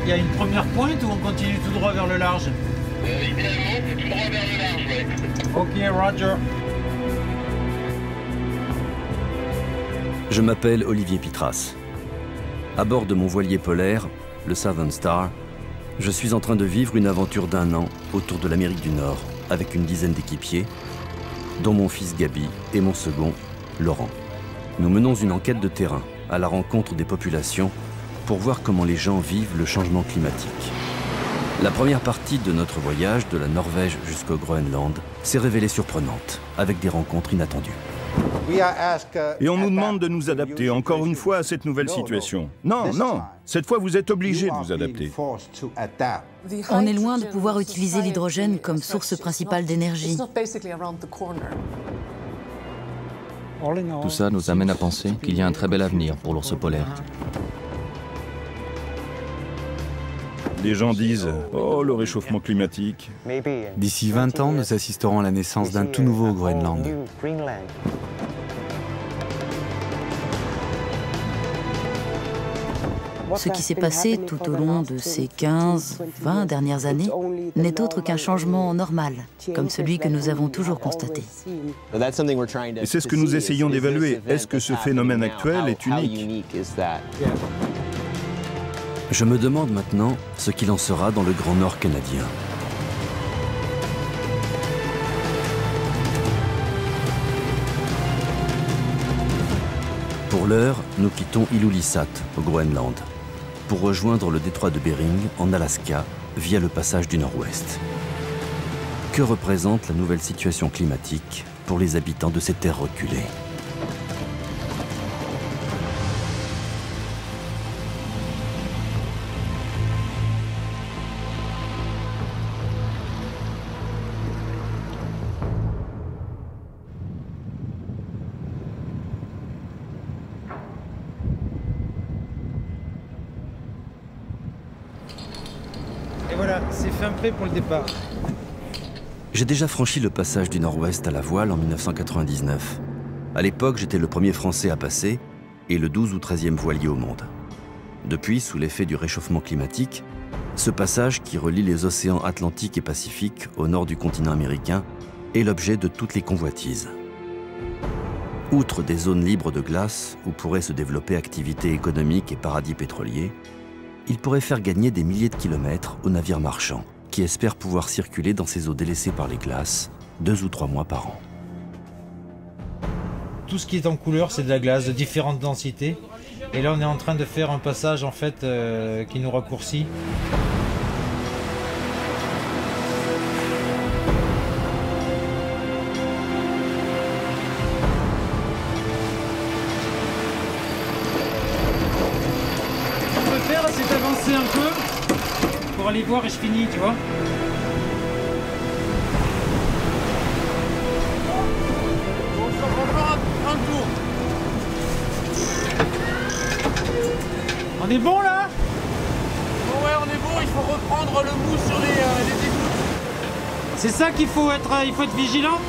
Il y a une première pointe ou on continue tout droit vers le large? Idéalement, c'est tout droit vers le large, ouais. Ok, Roger. Je m'appelle Olivier Pitras. À bord de mon voilier polaire, le Southern Star, je suis en train de vivre une aventure d'1 an autour de l'Amérique du Nord avec une dizaine d'équipiers, dont mon fils Gaby et mon second, Laurent. Nous menons une enquête de terrain à la rencontre des populations pour voir comment les gens vivent le changement climatique. La première partie de notre voyage de la Norvège jusqu'au Groenland s'est révélée surprenante, avec des rencontres inattendues. Et on nous demande de nous adapter encore une fois à cette nouvelle situation. Non, non, cette fois vous êtes obligés de vous adapter. On est loin de pouvoir utiliser l'hydrogène comme source principale d'énergie. Tout ça nous amène à penser qu'il y a un très bel avenir pour l'ours polaire. Les gens disent « Oh, le réchauffement climatique ». D'ici 20 ans, nous assisterons à la naissance d'un tout nouveau Groenland. Ce qui s'est passé tout au long de ces 15-20 dernières années n'est autre qu'un changement normal, comme celui que nous avons toujours constaté. Et c'est ce que nous essayons d'évaluer. Est-ce que ce phénomène actuel est unique? Je me demande maintenant ce qu'il en sera dans le Grand Nord canadien. Pour l'heure, nous quittons Ilulissat, au Groenland, pour rejoindre le détroit de Bering, en Alaska, via le passage du Nord-Ouest. Que représente la nouvelle situation climatique pour les habitants de ces terres reculées ? Voilà, c'est fin prêt pour le départ. J'ai déjà franchi le passage du Nord-Ouest à la voile en 1999. À l'époque, j'étais le premier Français à passer et le 12 ou 13e voilier au monde. Depuis, sous l'effet du réchauffement climatique, ce passage qui relie les océans Atlantique et Pacifique au nord du continent américain est l'objet de toutes les convoitises. Outre des zones libres de glace où pourraient se développer activités économiques et paradis pétroliers, il pourrait faire gagner des milliers de kilomètres aux navires marchands qui espèrent pouvoir circuler dans ces eaux délaissées par les glaces 2 ou 3 mois par an. Tout ce qui est en couleur, c'est de la glace de différentes densités. Et là, on est en train de faire un passage en fait qui nous raccourcit. C'est d'avancer un peu pour aller voir et je finis, tu vois. On est bon là? Ouais, on est bon, il faut reprendre le mou sur les égouts. C'est ça qu'il faut être vigilant.